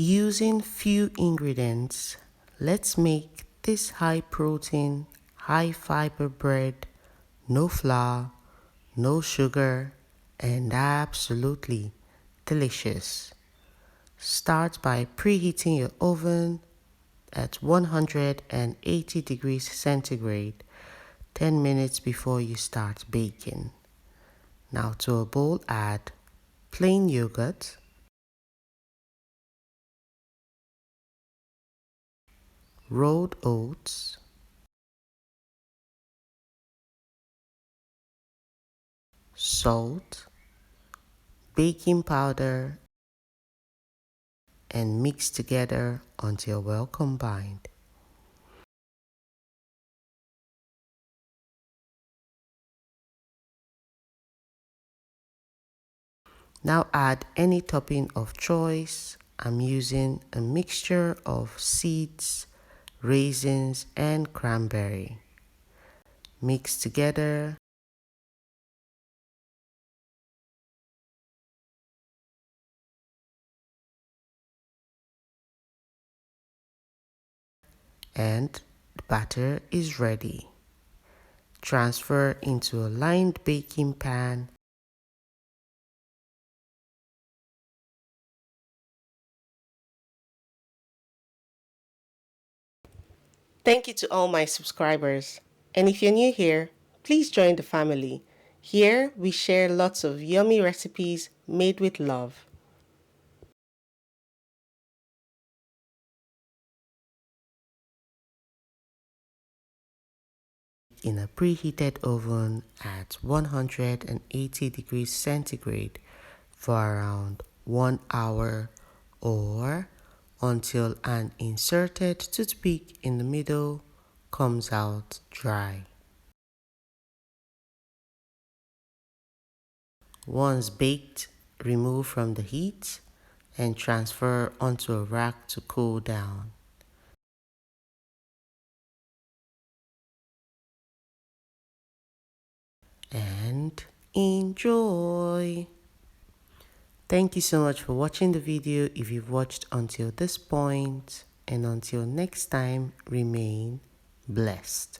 Using few ingredients, let's make this high protein, high fiber bread, no flour, no sugar, and absolutely delicious. Start by preheating your oven at 180 degrees centigrade 10 minutes before you start baking. Now to a bowl add plain yogurt, rolled oats, salt, baking powder, and mix together until well combined. Now add any topping of choice. I'm using a mixture of seeds, raisins, and cranberry. Mix together and the batter is ready. Transfer into a lined baking pan. Thank you to all my subscribers. And if you're new here, please join the family. Here we share lots of yummy recipes made with love. In a preheated oven at 180 degrees centigrade for around 1 hour or until an inserted toothpick in the middle comes out dry. Once baked, remove from the heat and transfer onto a rack to cool down. And enjoy! Thank you so much for watching the video if you've watched until this point, and until next time, remain blessed.